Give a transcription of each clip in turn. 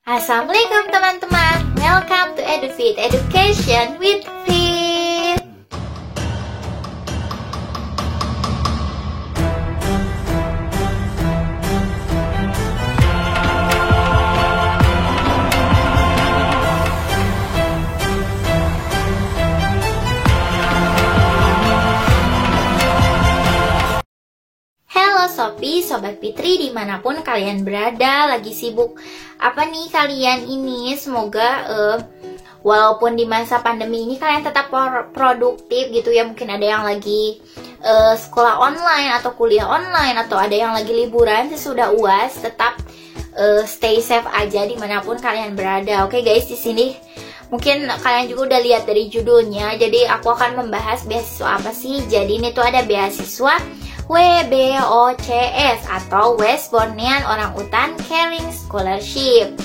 Assalamualaikum teman-teman, welcome to EduFit Education with Fit. Halo Sopi, Sobat Fitri dimanapun kalian berada, lagi sibuk apa nih kalian ini? Semoga walaupun di masa pandemi ini kalian tetap produktif gitu ya. Mungkin ada yang lagi sekolah online atau kuliah online, atau ada yang lagi liburan sesudah UAS. Tetap stay safe aja dimanapun kalian berada. Oke guys, di sini mungkin kalian juga udah lihat dari judulnya. Jadi aku akan membahas beasiswa apa sih. Jadi ini tuh ada beasiswa WBOCS atau West Bornean Orangutan Caring Scholarship.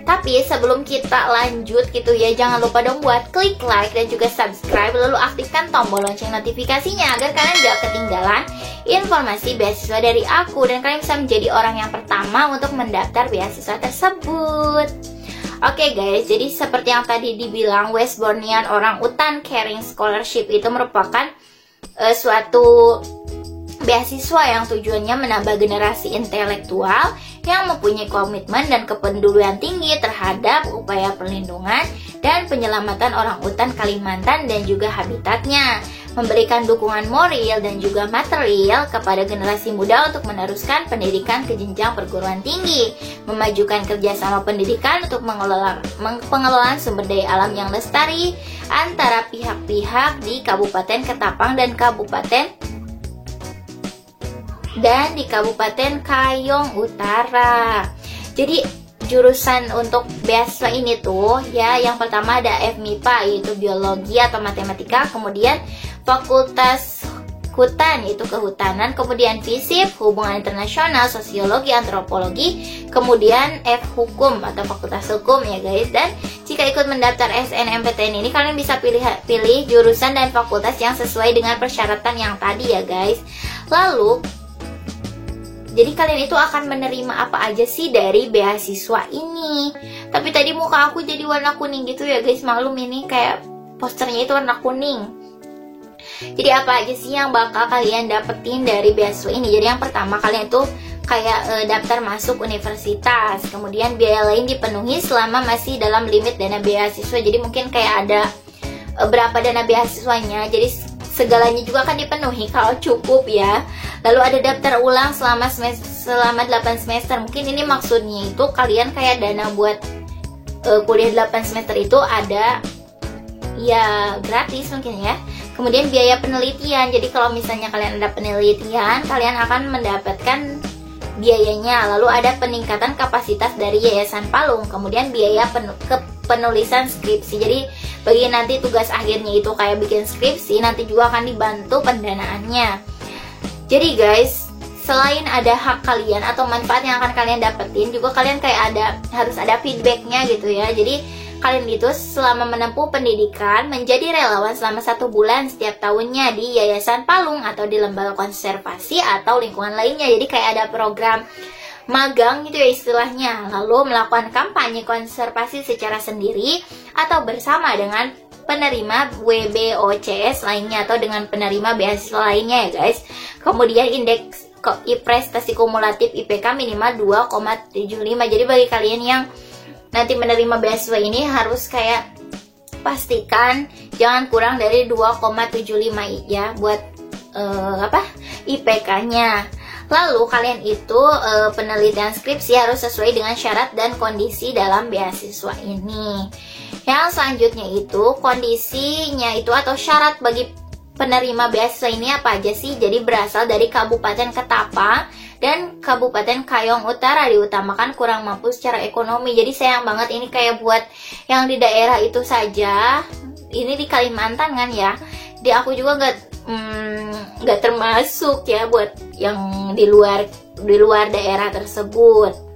Tapi sebelum kita lanjut gitu ya, jangan lupa dong buat klik like dan juga subscribe, lalu aktifkan tombol lonceng notifikasinya agar kalian gak ketinggalan informasi beasiswa dari aku dan kalian bisa menjadi orang yang pertama untuk mendaftar beasiswa tersebut. Oke guys, jadi seperti yang tadi dibilang, West Bornean Orangutan Caring Scholarship itu merupakan suatu beasiswa yang tujuannya menambah generasi intelektual yang mempunyai komitmen dan kepedulian tinggi terhadap upaya perlindungan dan penyelamatan orangutan Kalimantan dan juga habitatnya, memberikan dukungan moral dan juga material kepada generasi muda untuk meneruskan pendidikan ke jenjang perguruan tinggi, memajukan kerjasama pendidikan untuk pengelolaan sumber daya alam yang lestari antara pihak-pihak di Kabupaten Ketapang dan di Kabupaten Kayong Utara. Jadi jurusan untuk beasiswa ini tuh ya, yang pertama ada FMIPA yaitu biologi atau matematika, kemudian Fakultas Hutan yaitu kehutanan, kemudian FISIP hubungan internasional, sosiologi, antropologi, kemudian F hukum atau fakultas hukum ya guys. Dan jika ikut mendaftar SNMPTN ini kalian bisa pilih jurusan dan fakultas yang sesuai dengan persyaratan yang tadi ya guys. Lalu jadi kalian itu akan menerima apa aja sih dari beasiswa ini. Tapi tadi muka aku jadi warna kuning gitu ya guys, maklum ini kayak posternya itu warna kuning. Jadi apa aja sih yang bakal kalian dapetin dari beasiswa ini? Jadi yang pertama, kalian itu kayak daftar masuk universitas, kemudian biaya lain dipenuhi selama masih dalam limit dana beasiswa. Jadi mungkin kayak ada berapa dana beasiswanya, jadi segalanya juga akan dipenuhi kalau cukup ya. Lalu ada daftar ulang selama 8 semester. Mungkin ini maksudnya itu kalian kayak dana buat kuliah 8 semester itu ada ya gratis mungkin ya. Kemudian biaya penelitian. Jadi kalau misalnya kalian ada penelitian, kalian akan mendapatkan biayanya. Lalu ada peningkatan kapasitas dari Yayasan Palung. Kemudian biaya penulisan skripsi. Jadi bagi nanti tugas akhirnya itu kayak bikin skripsi, nanti juga akan dibantu pendanaannya. Jadi guys, selain ada hak kalian atau manfaat yang akan kalian dapetin, juga kalian kayak harus ada feedbacknya gitu ya. Jadi kalian itu selama menempuh pendidikan menjadi relawan selama 1 bulan setiap tahunnya di Yayasan Palung atau di lembaga konservasi atau lingkungan lainnya. Jadi kayak ada program magang gitu ya istilahnya. Lalu melakukan kampanye konservasi secara sendiri atau bersama dengan penerima WBOCS lainnya atau dengan penerima beasiswa lainnya ya guys. Kemudian indeks prestasi kumulatif IPK minimal 2,75. Jadi bagi kalian yang nanti menerima beasiswa ini harus kayak pastikan jangan kurang dari 2,75 ya buat IPK-nya. Lalu kalian itu penelitian skripsi harus sesuai dengan syarat dan kondisi dalam beasiswa ini. Yang selanjutnya itu kondisinya itu atau syarat bagi penerima beasiswa ini apa aja sih? Jadi berasal dari Kabupaten Ketapang dan Kabupaten Kayong Utara, diutamakan kurang mampu secara ekonomi. Jadi sayang banget ini kayak buat yang di daerah itu saja. Ini di Kalimantan kan ya. Di aku juga nggak termasuk ya buat yang di luar daerah tersebut.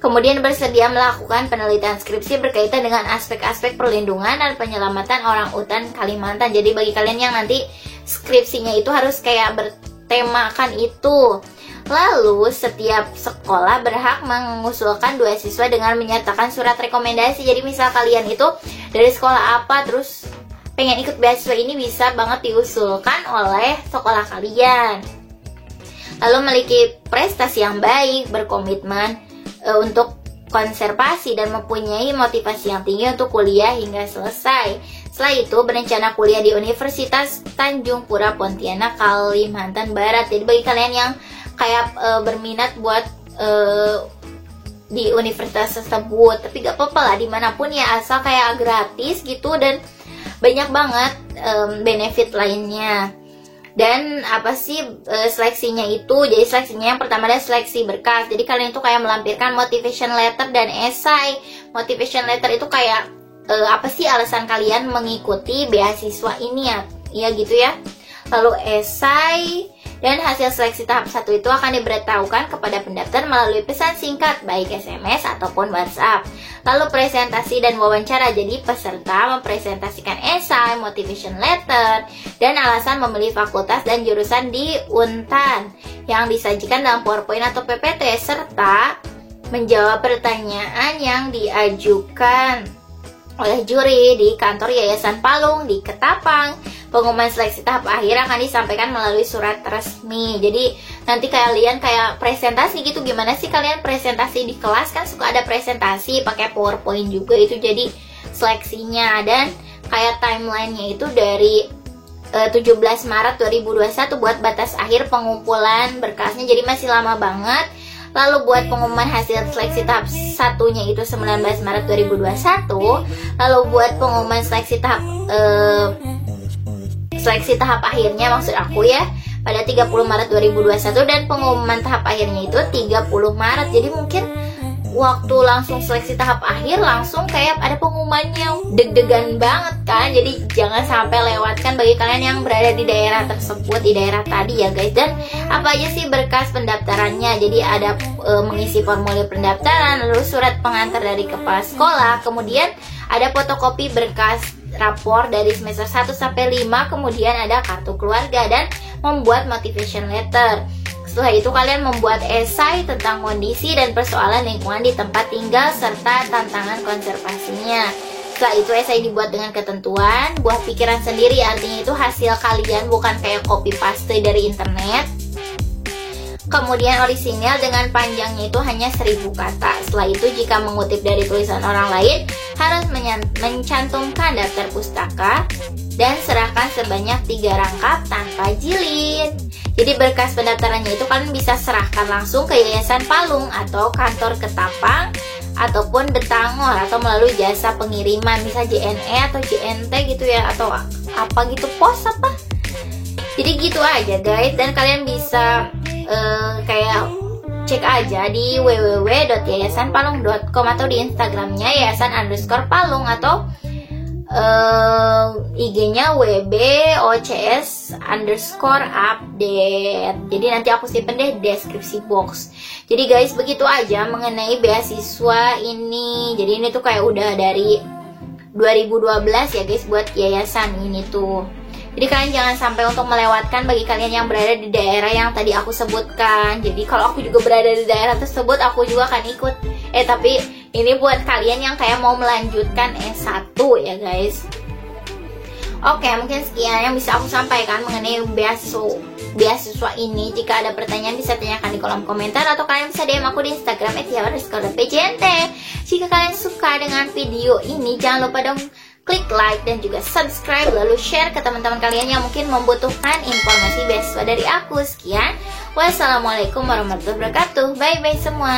Kemudian bersedia melakukan penelitian skripsi berkaitan dengan aspek-aspek perlindungan dan penyelamatan orangutan Kalimantan. Jadi bagi kalian yang nanti skripsinya itu harus kayak bertemakan itu. Lalu setiap sekolah berhak mengusulkan 2 siswa dengan menyertakan surat rekomendasi. Jadi misal kalian itu dari sekolah apa terus pengen ikut beasiswa ini, bisa banget diusulkan oleh sekolah kalian. Lalu memiliki prestasi yang baik, berkomitmen untuk konservasi dan mempunyai motivasi yang tinggi untuk kuliah hingga selesai. Setelah itu berencana kuliah di Universitas Tanjung Pura Pontianak, Kalimantan Barat. Jadi bagi kalian yang kayak berminat buat di universitas tersebut, tapi gak apa-apa lah dimanapun ya, asal kayak gratis gitu dan banyak banget benefit lainnya. Dan apa sih seleksinya itu? Jadi seleksinya yang pertama ada seleksi berkas. Jadi kalian itu kayak melampirkan motivation letter dan esai. Motivation letter itu kayak apa sih alasan kalian mengikuti beasiswa ini ya gitu ya. Lalu esai dan hasil seleksi tahap 1 itu akan diberitahukan kepada pendaftar melalui pesan singkat baik SMS ataupun WhatsApp. Lalu presentasi dan wawancara. Jadi peserta mempresentasikan esai, motivation letter, dan alasan memilih fakultas dan jurusan di Untan yang disajikan dalam PowerPoint atau PPT, serta menjawab pertanyaan yang diajukan oleh juri di kantor Yayasan Palung di Ketapang. Pengumuman seleksi tahap akhir akan disampaikan melalui surat resmi. Jadi nanti kalian kayak presentasi gitu. Gimana sih kalian presentasi di kelas? Kan suka ada presentasi pakai PowerPoint juga, itu jadi seleksinya. Dan kayak timelinenya itu dari 17 Maret 2021 buat batas akhir pengumpulan berkasnya. Jadi masih lama banget. Lalu buat pengumuman hasil seleksi tahap 1-nya itu 19 Maret 2021. Lalu buat pengumuman seleksi tahap akhirnya maksud aku ya pada 30 Maret 2021, dan pengumuman tahap akhirnya itu 30 Maret. Jadi mungkin waktu langsung seleksi tahap akhir langsung kayak ada pengumumannya, deg-degan banget kan. Jadi jangan sampai lewatkan bagi kalian yang berada di daerah tersebut, di daerah tadi ya guys. Dan apa aja sih berkas pendaftarannya? Jadi ada mengisi formulir pendaftaran, lalu surat pengantar dari kepala sekolah, kemudian ada fotokopi berkas rapor dari semester 1 sampai 5, kemudian ada kartu keluarga dan membuat motivation letter. Setelah itu kalian membuat esai tentang kondisi dan persoalan lingkungan di tempat tinggal serta tantangan konservasinya. Setelah itu esai dibuat dengan ketentuan, buah pikiran sendiri, artinya itu hasil kalian, bukan kayak copy paste dari internet. Kemudian orisinil dengan panjangnya itu hanya 1000 kata. Setelah itu jika mengutip dari tulisan orang lain, harus mencantumkan daftar pustaka dan serahkan sebanyak 3 rangkap tanpa jilid. Jadi berkas pendaftarannya itu kalian bisa serahkan langsung ke Yayasan Palung atau kantor Ketapang ataupun Betangor, atau melalui jasa pengiriman misal JNE atau JNT gitu ya, atau apa gitu, pos apa. Jadi gitu aja guys, dan kalian bisa kayak cek aja di www.yayasanpalung.com atau di Instagramnya yayasan_palung atau IG-nya wbocs_update. Jadi nanti aku simpen deh deskripsi box. Jadi guys, begitu aja mengenai beasiswa ini. Jadi ini tuh kayak udah dari 2012 ya guys buat yayasan ini tuh. Jadi kalian jangan sampai untuk melewatkan bagi kalian yang berada di daerah yang tadi aku sebutkan. Jadi kalau aku juga berada di daerah tersebut, aku juga akan ikut. Tapi ini buat kalian yang kayak mau melanjutkan S1 ya guys. Oke, mungkin sekian yang bisa aku sampaikan mengenai beasiswa ini. Jika ada pertanyaan bisa tanyakan di kolom komentar, atau kalian bisa DM aku di Instagram @tiara_pjnt. Jika kalian suka dengan video ini, jangan lupa dong klik like dan juga subscribe, lalu share ke teman-teman kalian yang mungkin membutuhkan informasi beasiswa dari aku. Sekian, wassalamualaikum warahmatullahi wabarakatuh. Bye bye semua.